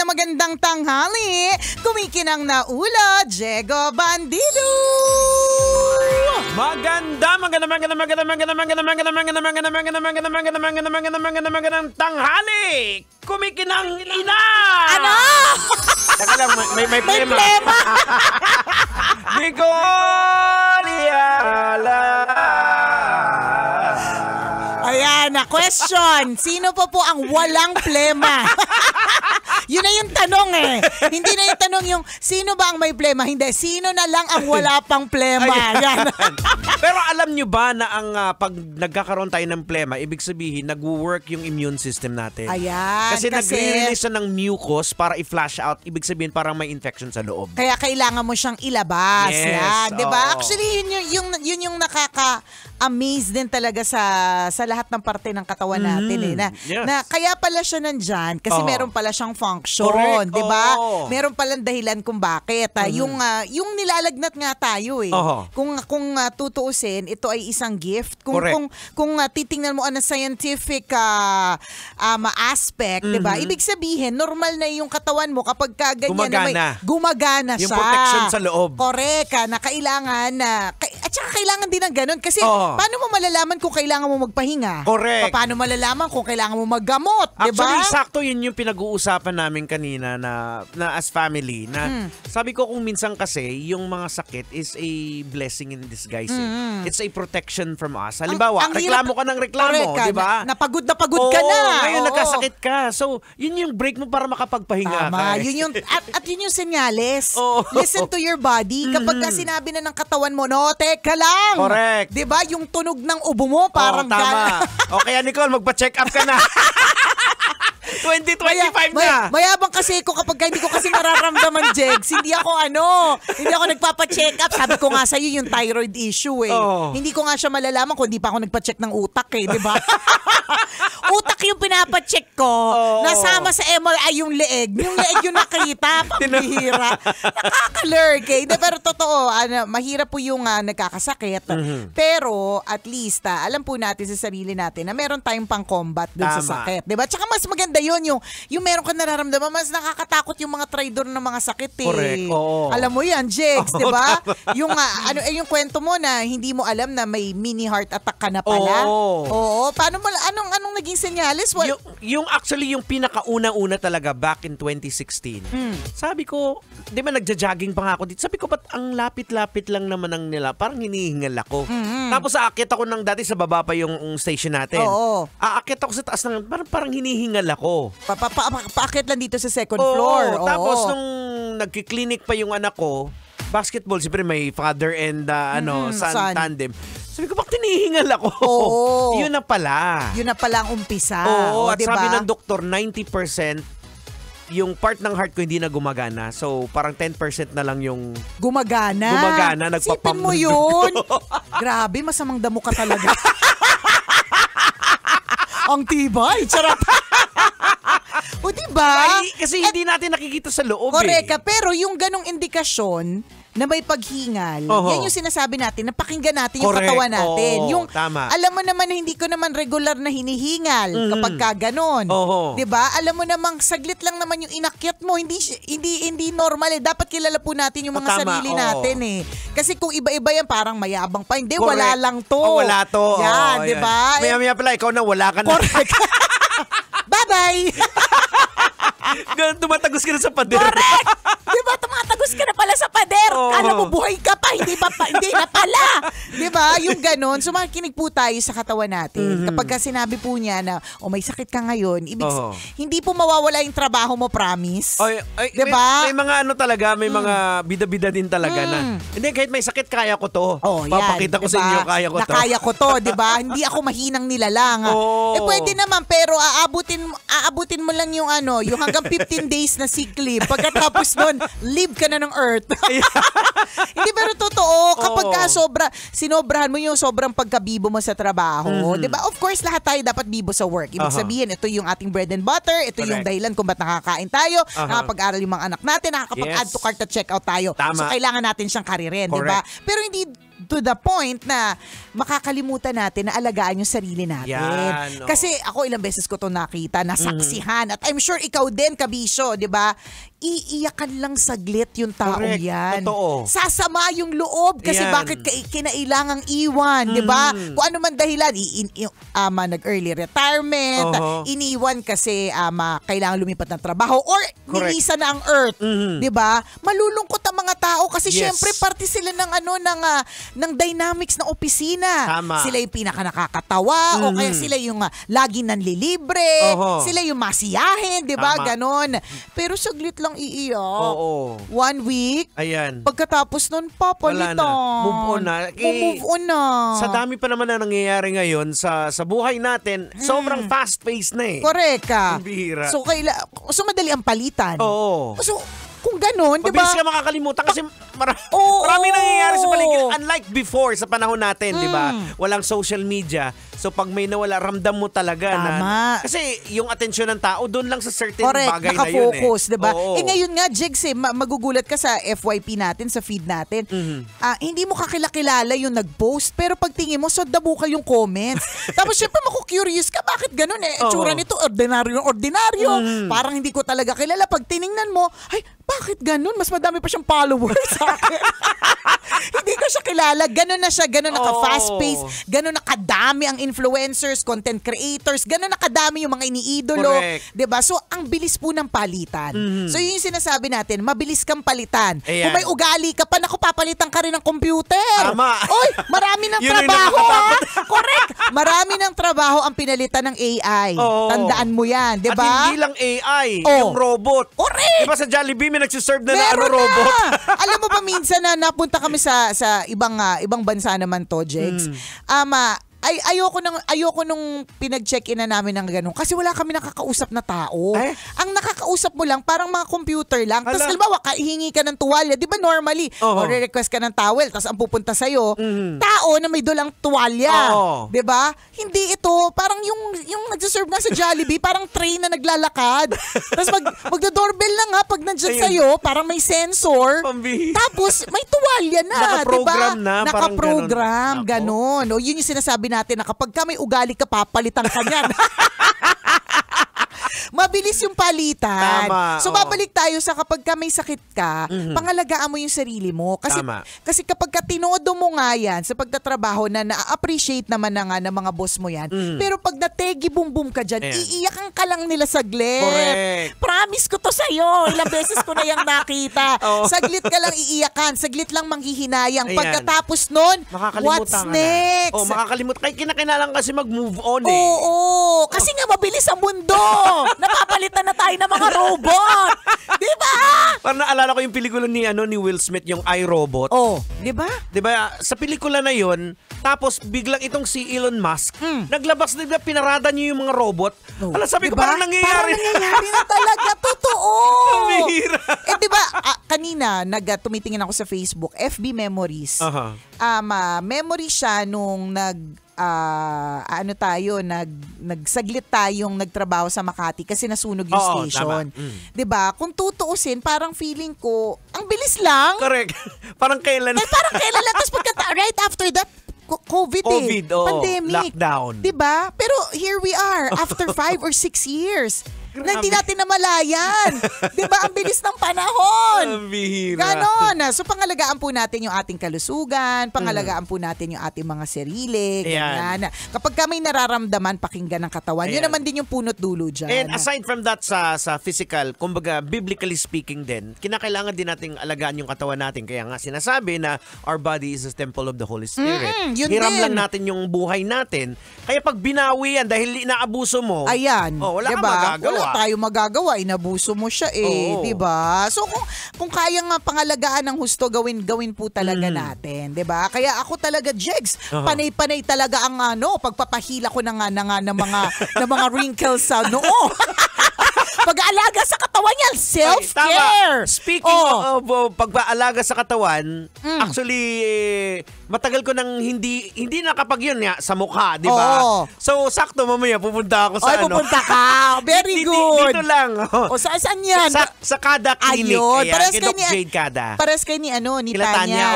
magandang tanghali. Kumikinang na ulo, Diego Bandido. Magandang tanghali. Kumikinang ina. Ano? Teka lang, may plema. Di ko Ayan na, question. Sino po ang walang plema? Yun na yung tanong eh. Hindi na yung tanong yung sino ba ang may plema? Hindi, sino na lang ang wala pang plema? Yan. Pero alam nyo ba na ang pag nagkakaroon tayo ng plema, ibig sabihin nag-work yung immune system natin. Ayan. Kasi nag-release ng mucus para i-flush out. Ibig sabihin parang may infection sa loob. Kaya kailangan mo siyang ilabas. Yes, yan, diba? oo. Actually, yun yung nakaka-amaze din talaga sa lahat ng parte ng katawan natin. Na kaya pala siya nandyan kasi meron pala siyang function. Correct. Diba? Meron palang dahilan kung bakit. Yung nilalagnat nga tayo eh. Kung tutuusin, ito ay isang gift. Kung titingnan mo ang scientific aspect, diba? Ibig sabihin, normal na yung katawan mo kapag ganyan gumagana siya. Yung protection sa loob. Correct. Na kailangan at saka kailangan din ng ganun kasi paano mo malalaman kung kailangan mo magpahinga? Correct. Paano malalaman kung kailangan mo maggamot? Diba? Actually, sakto yun yung pinag-uusapan namin kanina na as family. Sabi ko kung minsan kasi, yung mga sakit is a blessing in disguise. It's a protection from us. Halimbawa, reklamo ka ng reklamo, di ba? Napagod na pagod ka na. Ngayon nagkasakit ka. So, yun yung break mo para makapagpahinga ka. Yun yung, at yun yung senyales. Listen to your body. Kapag sinabi na ng katawan mo, no, teka lang. Correct. Di ba? Yung tunog ng ubo mo, parang tama. O kaya Nicole, magpa-check up ka na. 2025 na. Mayabang kasi ko kapag hindi ko kasi nararamdaman, Jegs. Hindi ako nagpapa-check up. Sabi ko nga sa'yo yung thyroid issue eh. Hindi ko nga siya malalaman kung hindi pa ako nagpa-check ng utak eh, di ba? Utak yung pinapa-check ko. Nasama sa MRI yung leeg. Yung leeg yung nakita. Pambihira. Nakakalurk eh. Pero totoo, mahirap po yung nagkakasakit. Pero at least, alam po natin sa sarili natin na meron tayong pang-combat dun sa sakit. Di ba? Tsaka mas maganda yun, yung meron ka nararamdaman, mas nakakatakot yung mga traidor ng mga sakit eh. Correct. Alam mo yan, Jegs, di ba? Yung kwento mo na hindi mo alam na may mini heart attack ka na pala. Paano mo, anong naging senyales? Actually, yung pinakauna-una talaga back in 2016. Sabi ko, di ba nagja-jogging pa nga ako dito? Sabi ko, ba't ang lapit-lapit lang naman ang nila? Parang hinihingal ako. Tapos aakyat ako ng dati sa baba pa yung station natin. Aakyat ako sa taas ng parang hinihingal ako. Paakyat lang dito sa second floor. Tapos nung nagki-clinic pa yung anak ko, basketball, siyempre may father and son tandem. Sabi ko, bakit tinihingal ako? Yun na pala. Yun na pala ang umpisa. At diba? Sabi ng doktor, 90% yung part ng heart ko hindi na gumagana. So, parang 10% na lang yung gumagana, nagpapump. Sipin mo yun. Grabe, masamang damo ka talaga. Ang tibay. Charot. O diba? Kasi hindi natin nakikita sa loob. Correct. Pero yung ganong indikasyon na may paghingal, yan yung sinasabi natin, na pakinggan natin yung katawan natin. Tama. Alam mo naman na hindi ko naman regular na hinihingal kapag ka ganon. Diba? Alam mo namang saglit lang naman yung inakyat mo. Hindi normal eh. Dapat kilala po natin yung mga sarili natin eh. Kasi kung iba-iba yan, parang mayabang pa. Hindi, wala lang to. Wala to. Yan, diba? Maya-maya pala, ikaw na wala ka na. Correct. Bye-bye! Tumatagos ka na sa pader. Correct! Diba? Tumatagos ka na pala sa pader. Kala mo buhay ka pa. Hindi na pala. Diba? Yung ganon. So makikinig po tayo sa katawan natin. Kapag sinabi po niya na, may sakit ka ngayon, hindi po mawawala yung trabaho mo, promise. Diba? May mga talaga, may mga bida-bida din talaga na, hindi, kahit may sakit, kaya ko to. Papakita ko sa inyo, kaya ko to. Kaya ko to, diba? Hindi ako mahinang nilalang. Pwede naman, pero aabutin mo lang yung yung hanggang 15 days na sick leave. Pagkatapos nun, leave ka na ng earth. Hindi, pero totoo, kapag sinobrahan mo yung sobrang pagkabibo mo sa trabaho, diba? Of course, lahat tayo dapat bibo sa work. Ibig sabihin, ito yung ating bread and butter, ito yung dahilan kung ba't nakakain tayo, nakapag-aral yung mga anak natin, nakakapag-add to cart at check out tayo. So, kailangan natin siyang karirin, diba? Pero hindi to the point na makakalimutan natin na alagaan yung sarili natin. Yan, Kasi ako ilang beses ko to nakita, nasaksihan. At I'm sure ikaw din, Kabisyo, di ba? Iiyakan lang saglit yung taong Correct. yan. Totoo. Sasama yung loob kasi Yan. bakit kinailangang iwan, di ba? Kung ano man dahilan, nag-early retirement, iniwan kasi kailangan lumipat ng trabaho or nilisa na ang earth, di ba? Malulungkot ang mga tao kasi syempre parte sila ng ng dynamics ng opisina. Tama. Sila yung pinaka nakakatawa o kaya sila yung lagi nanlilibre, sila yung masiyahin, di ba? Tama. Ganon. Pero saglit lang iiyak. Oo. 1 week. Ayan. Pagkatapos nun, papalitan. Wala na. Move on na. Move on na. Sa dami pa naman na nangyayari ngayon sa buhay natin, sobrang fast-paced na eh. Correct ka. Ang bihira. So, madali ang palitan. Oo. So, kung ganun, di ba? Mabilis ka makakalimutan kasi marami nangyayari sa paligid. Unlike before, sa panahon natin, di ba? Walang social media. So pag may nawala, ramdam mo talaga na. Kasi yung atensyon ng tao, doon lang sa certain bagay na yun eh. Naka-focus, di ba? Ngayon nga, Jigs, magugulat ka sa FYP natin, sa feed natin. Hindi mo kakilala yung nag-post, pero pag tingin mo, so dabuka yung comments. Tapos syempre, maku-curious ka, bakit ganun eh? Tsura nito, ordinaryo. Parang hindi ko talaga kilala. Pag tiningnan mo, ay, bakit ganun? Mas madami pa siyang followers sa akin. Hindi ko siya kilala. Ganun na siya. Ganun naka-fast-paced. Ganun nakadami ang influencers, content creators. Ganun nakadami yung mga iniidolo. Diba? So, ang bilis po ng palitan. So, yun yung sinasabi natin. Mabilis kang palitan. Ayan. Kung may ugali ka pa, naku, papalitan ka rin ng computer. Tama. Oy, marami ng trabaho, ha? Correct. Marami ng trabaho ang pinalitan ng AI. Tandaan mo yan. Diba? At hindi lang AI, yung robot. Correct. Diba sa Jollibee, may nagsiserve na robot? Alam mo ba minsan na napunta kami sa ibang bansa naman to, Jegs. Ayoko nung pinag-check-in na namin ng ganun kasi wala kami nakakausap na tao. Ang nakakausap mo lang parang mga computer lang. Tapos halimbawa, hingi ka ng tuwalya. Di ba normally, o re-request ka ng towel, tapos ang pupunta sa'yo, tao na may dulang tuwalya. Di ba? Hindi ito. Parang yung nagsiserve nga sa Jollibee, parang train na naglalakad. Tapos magda-doorbell lang ha, pag nandyan sa'yo, parang may sensor. Tapos may tuwalya na. Nakaprogram na. Nakaprogram. Ganon. O yun yung sinasabi natin na kapag ka may ugali ka, papalitan ka niyan. Mabilis yung palitan. Tama, so babalik tayo sa kapag ka may sakit ka, pangalagaan mo yung sarili mo. Kasi kapag ka tinodo mo nga yan sa pagtatrabaho na na-appreciate naman na nga ng mga boss mo yan, pero pag nategi bum-bum ka dyan, iiyakan ka lang nila saglit. Correct. Promise ko to sa'yo. Ilang beses ko na yung nakita. Saglit ka lang iiyakan. Saglit lang manghihinayang. Pagkatapos nun, what's next? Makakalimutan. Kaya kinakailangan kasi mag-move on eh. Oo. Kasi nga mabilis ang mundo. Napapalitan na tayo ng mga robot. Di ba? Parang naalala ko yung pelikula ni Will Smith, yung iRobot. Di ba? Di ba? Sa pelikula na yon, tapos biglang itong si Elon Musk, naglabas na pinarada niyo yung mga robot. Sabi ko, parang nangyayari. Parang nangyayari na talaga. Totoo. Mahira. Di ba, kanina, tumitingin ako sa Facebook, FB Memories. Memory siya nung nagsaglit tayong nagtrabaho sa Makati kasi nasunog yung station. 'Di ba? Kung tutuusin, parang feeling ko, ang bilis lang. Correct. Parang kailan. Parang kailan lang. Tapos right after that, COVID pandemic. Lockdown. 'Di ba? Pero here we are after 5 or 6 years. Na hindi natin namalayan. Di ba? Ang bilis ng panahon. Ang bihira. Ganon. So, pangalagaan po natin yung ating kalusugan, pangalagaan po natin yung ating mga sarili. Ganyan. Kapag kami nararamdaman, pakinggan ng katawan, yun naman din yung punot dulo dyan. And aside from that sa physical, kumbaga, biblically speaking din, kinakailangan din nating alagaan yung katawan natin. Kaya nga sinasabi na our body is a temple of the Holy Spirit. Hiram lang natin yung buhay natin. Kaya pag binawi yan, dahil inaabuso mo, wala kang magagawa. Wala tayo magagawa, inabuso mo siya di ba? So kung kaya nga pangalagaan ng husto, gawin po talaga natin, di ba? Kaya ako talaga, Jegs, panay-panay talaga ang pagpapahila ko ng mga wrinkles sa noo. Pag-aalaga sa katawan niya, self-care. Speaking of pag-aalaga sa katawan, actually, matagal ko nang hindi nakapag yun nga sa mukha, di ba? So, sakto mamaya pupunta ako sa pupunta ka. Very good. Dito lang. Saan yan? Sa Kada Clinic. Ayun. Pares kay Jade Kada. Pares kay ni Tanya.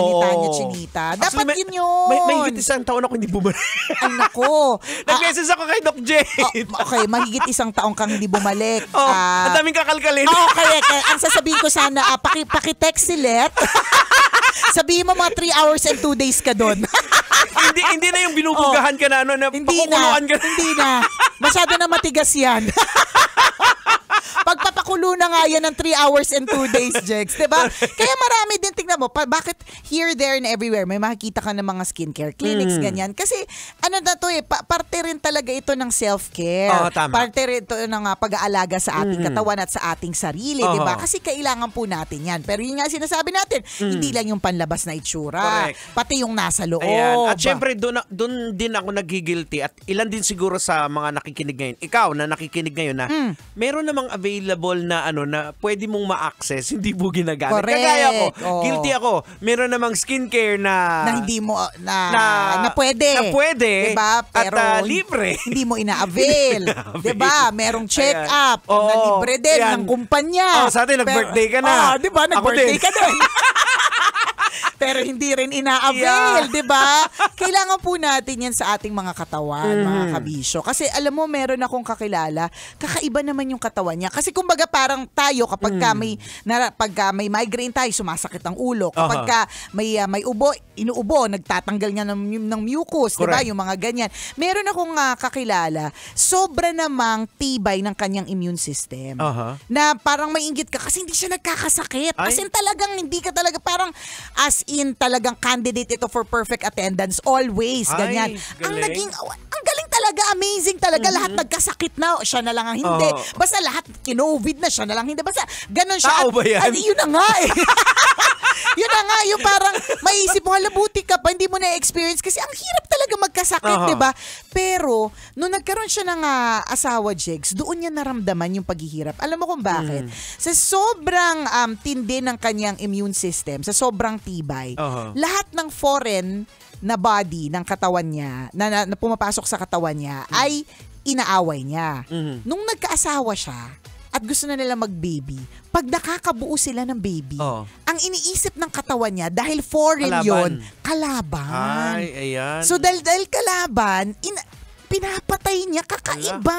Ni Tanya Chinita. Dapat yun yun. May higit isang taon ako hindi bumalik. Ay, nako. Nag-message ako kay Doc Jade. Okay, mahigit isang taong kang hindi bumalik. Ang daming kakalkalin. Okay. Ang sasabihin ko sana, paki-text si Let. Sabihin mo mga 3 hours and 2 days ka doon. hindi na yung binubugahan ka na pakukuluan ka. Hindi na. Masyado na matigas yan. Pagpapakulo na nga yan ng 3 hours and 2 days, Jex. Diba? Kaya marami din, tignan mo, bakit here, there, and everywhere, may makikita ka ng mga skincare clinics, ganyan. Kasi, parte rin talaga ito ng self-care. Tama. Parte rin ito ng pag-aalaga sa ating katawan at sa ating sarili, diba? Kasi kailangan po natin yan. Pero yun nga sinasabi natin, hindi lang yung panlabas na itsura. Correct. Pati yung nasa loob. Ayan. At syempre, doon din ako nagigilty at ilan din siguro sa mga nakikinig ngayon. Ikaw na nakikinig ngayon na meron namang available na na pwede mong ma-access, hindi mo ginagamit. Correct. Kagaya ko, guilty ako. Meron namang skincare na hindi mo na pwede. Na pwede. Diba? Pero at libre. Hindi mo ina-avail. Diba? Merong check-up na libre din ng kumpanya. Sa atin, nag-birthday ka na. Diba? Nag-birthday ka din. Pero hindi rin ina-avail, di ba? Kailangan po natin yan sa ating mga katawan, mga kabisyo. Kasi alam mo, meron akong kakilala, kakaiba naman yung katawan niya. Kasi kumbaga parang tayo, kapag may migraine tayo, sumasakit ang ulo. Kapag may ubo, inuubo, nagtatanggal nga ng mucus, di ba? Yung mga ganyan. Meron akong kakilala, sobra namang tibay ng kanyang immune system. Na parang mainggit ka kasi hindi siya nagkakasakit. As in talagang hindi ka talaga parang as in talagang candidate ito for perfect attendance always, ganyan. Ang galing talaga, amazing talaga. Lahat nagkasakit na, siya na lang ang hindi. Basta lahat kinovid na, siya na lang hindi. Basta ganon siya. Tao ba yan? Yun na nga eh. Yun na nga, yung parang maiisip mo, buti ka pa, hindi mo na-experience kasi ang hirap talaga magkasakit, di ba? Pero, nung nagkaroon siya ng asawa, Jigs, doon niya naramdaman yung paghihirap. Alam mo kung bakit? Sa sobrang tindi ng kanyang immune system, sa sobrang tibay, lahat ng foreign na body ng katawan niya, na pumapasok sa katawan niya, ay inaaway niya. Nung nagkaasawa siya, at gusto na nila mag-baby, pag nakakabuo sila ng baby, ang iniisip ng katawan niya, dahil foreign yon, kalaban. Ay, ayan. So dahil kalaban, pinapatay niya, kakaiba.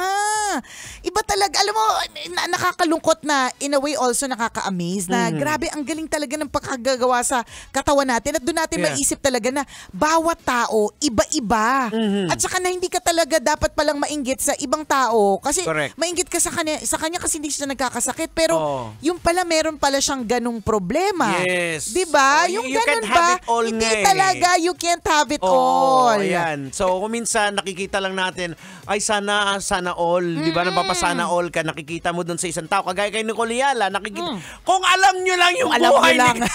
Iba talaga, alam mo, nakakalungkot na, in a way also nakaka-amaze na grabe, ang galing talaga ng pagkagagawa sa katawan natin at doon natin maisip talaga na bawat tao, iba-iba. At saka na hindi ka talaga dapat palang mainggit sa ibang tao kasi mainggit ka sa kanya kasi hindi siya nagkakasakit pero yung pala meron pala siyang ganung problema. Yes. Diba? Yung ganun ba? Hindi talaga, you can't have it all. Ayan. So, kung minsan nakikita lang natin, ay sana all, di ba? Napapasana all ka, nakikita mo doon sa isang tao. Kagaya kay Nicole Yala, nakikita. Kung alam nyo lang yung buhay niya.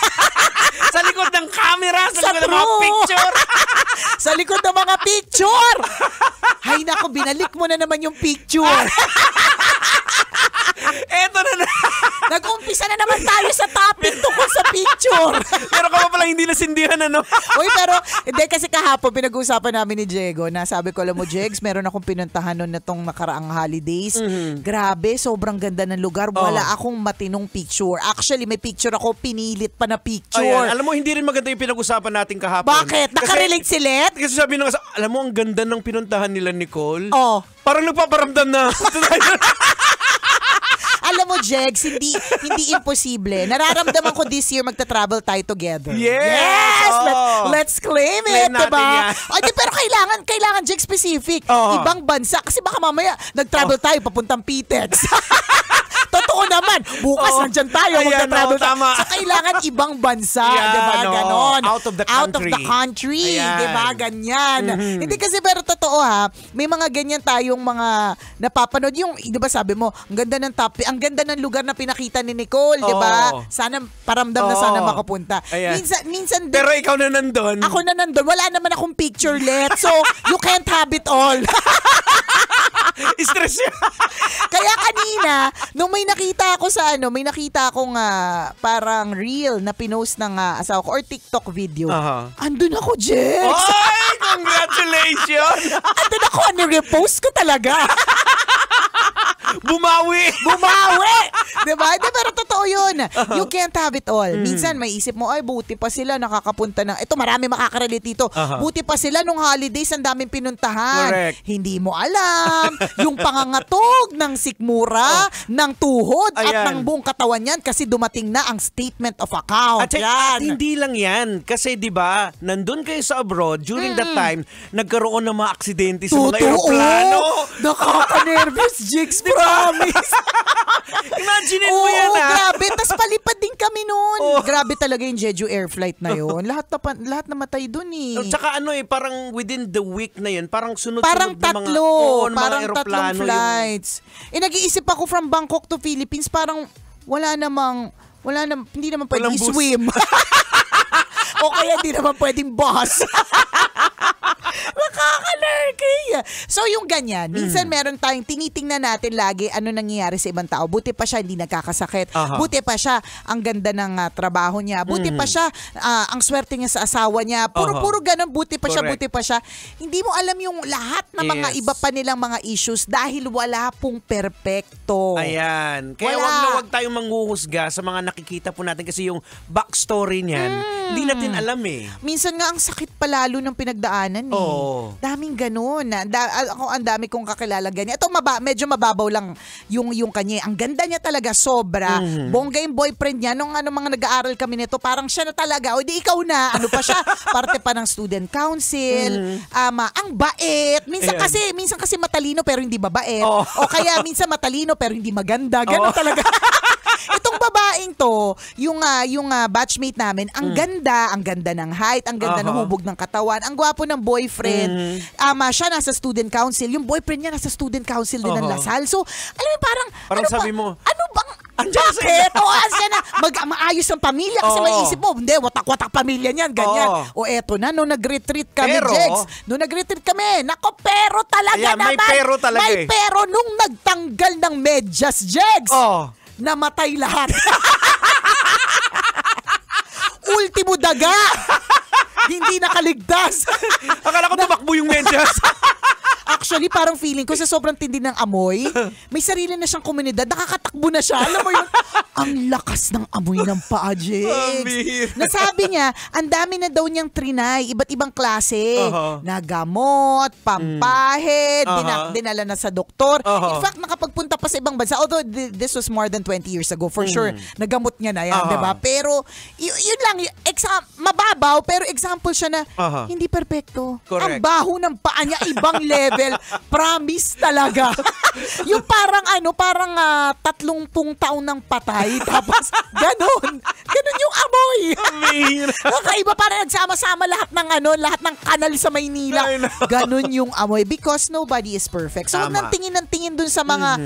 Sa likod ng camera, sa likod ng mga picture. Sa likod ng mga picture. Hay nako, binalik mo na naman yung picture. Eto na. Nag-umpisa na naman tayo sa topic tungkol sa picture. Pero ka pa lang hindi nasindihan, Uy, pero hindi kasi kahapon pinag-uusapan namin ni Diego na sabi ko, alam mo, Jegs, meron akong pinuntahan noon na tong nakaraang holidays. Grabe, sobrang ganda ng lugar. Wala akong matinong picture. Actually, may picture ako, pinilit pa na picture. Ayan, alam mo, hindi rin maganda yung pinag-usapan natin kahapon. Bakit? Nakarelate si Let? Kasi sabi nung, alam mo, ang ganda ng pinuntahan nila, Nicole. Parang nagpaparamdam na. Alam mo, Jegs, hindi imposible. Nararamdaman ko this year magta-travel tayo together. Yes! Let's claim it, diba? Pero kailangan Jegs specific. Ibang bansa. Kasi baka mamaya nag-travel tayo papuntang PTEX. Totoo naman. Bukas nandyan tayo magta-travel tayo. So kailangan ibang bansa, diba? Ganon. Out of the country. Diba? Ganyan. Hindi kasi pero totoo may mga ganyan tayong mga napapanood. Yung, diba sabi mo, ang ganda ng topic, ang ganda ng lugar na pinakita ni Nicole, di ba? Sana paramdam na sana makapunta. Minsan pero ikaw na nandun. Ako na nandun. Wala naman akong picture let. So, you can't have it all. Stress siya. Kaya kanina, nung may nakita ako sa may nakita akong parang reel na pinost ng asawa ko or TikTok video. Andun ako, Jex. Ay, congratulations! Andun ako, repost ko talaga. Bumawi! Diba? Pero totoo yun. You can't have it all. Minsan may isip mo, ay buti pa sila nakakapunta ng, ito marami makakarelate dito. Buti pa sila nung holidays, ang daming pinuntahan. Correct. Hindi mo alam. Yung pangangatog ng sikmura, ng tuhod, at ng buong katawan yan kasi dumating na ang statement of account. At hindi lang yan. Kasi di ba nandun kayo sa abroad, during that time, nagkaroon ng mga aksidente sa mga aeroplano. Nakaka-nervous, Jigs, promise. Imagine mo yan, grabe. Tapos palipad din kami noon. Grabe talaga yung Jeju Air flight na yun. Lahat namatay dun eh. Tsaka parang within the week na yun, parang sunod-sunod parang na tatlo. mga Parang aeroplano tatlong flights. Nag-iisip ako from Bangkok to Philippines, parang hindi naman pwedeng swim. O kaya hindi naman pwedeng bus. Nakaka-lurky. So yung ganyan, minsan meron tayong tinitingnan natin lagi ano nangyayari sa ibang tao. Buti pa siya hindi nagkakasakit. Buti pa siya ang ganda ng trabaho niya. Buti pa siya ang swerte niya sa asawa niya. Puro ganun, buti pa siya. Hindi mo alam yung lahat ng mga iba pa nilang mga issues dahil wala pong perpekto. Ayan. Kaya wag tayong manghuhusga sa mga nakikita po natin kasi yung backstory niyan, hindi natin alam eh. Minsan nga ang sakit palalo ng pinagdaanan eh. Daming ganun. Ako ang dami kong kakilala ganyan. Ito medyo mababaw lang yung kanya. Ang ganda niya talaga, sobra. Bongga yung boyfriend niya. Nung mga nag-aaral kami nito, parang siya na talaga. O di ikaw na. Ano pa siya? Parte pa ng student council. Ang bait. Minsan kasi matalino pero hindi mabait. O kaya minsan matalino pero hindi maganda. Ganun talaga. Itong babaeng to, yung batchmate namin, ang ganda ng height, ang ganda ng hubog ng katawan, ang gwapo ng boyfriend. Siya nasa student council, yung boyfriend niya nasa student council din ng Lasal. So, alam mo parang sabi mo, ano bang bakit? Siya na maayos ang pamilya kasi may isip mo, hindi, watak-watak pamilya niyan, ganyan. Eto na, nung nag-retreat kami, Jegs. Nung nag-retreat kami, pero talaga naman. May pero nung nagtanggal ng medyas, Jegs. Namatay lahat. Ultimo daga. Hindi nakaligtas. Akala ko tumakbo yung medyas. Actually, parang feeling ko sa sobrang tindi ng amoy, may sarili na siyang komunidad, nakakatakbo na siya. Alam mo yun? Ang lakas ng amoy ng paa, Jegs. Nasabi niya, ang dami na daw niyang trinay, iba't ibang klase. Nagamot, pampahid, dinala na sa doktor. In fact, nakapagpunta pa sa ibang bansa. Although this was more than 20 years ago, for sure, nagamot niya na yan, diba? Pero, yun lang, mababaw, pero example siya na hindi perpekto. Ang baho ng paa niya, ibang level. Promise talaga. Yung parang 30 taon ng patay. Tapos, ganun yung amoy. Kakaiba, parang nagsama-sama lahat ng kanal sa Maynila. Ganun yung amoy. Because nobody is perfect. So, huwag nang tingin dun sa mga,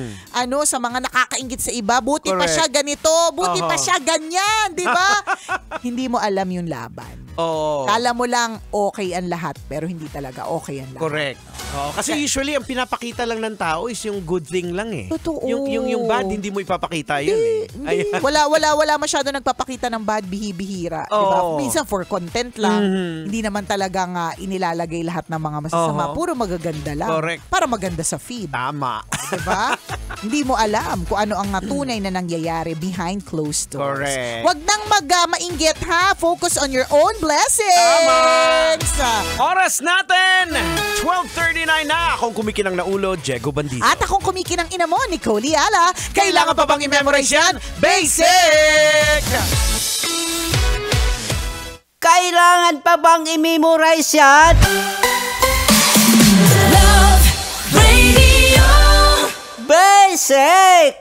sa mga nakakaingit sa iba. Buti pa siya ganito. Buti pa siya ganyan. Di ba? Hindi mo alam yung laban. Kala mo lang okay ang lahat, pero hindi talaga okay ang lahat. Correct. Kasi usually, ang pinapakita lang ng tao is yung good thing lang eh. Totoo. Yung bad, hindi mo ipapakita yun eh. Wala masyado nagpapakita ng bad, bihira. Diba? Minsan for content lang. Hindi naman talagang inilalagay lahat ng mga masasama. Puro magaganda lang. Correct. Para maganda sa feed. Tama. Diba? Hindi mo alam kung ano ang tunay na nangyayari behind closed doors. Correct. Wag nang mainggit ha. Focus on your own blessings. Oras natin! 12:39 na. Akong kumikinang na ulo, Diego Bandido. At akong kumikinang ina mo, Nicole Ala. Kailangan pa bang i-memorize yan? Basic! Kailangan pa bang i-memorize yan? Love Radio Basic!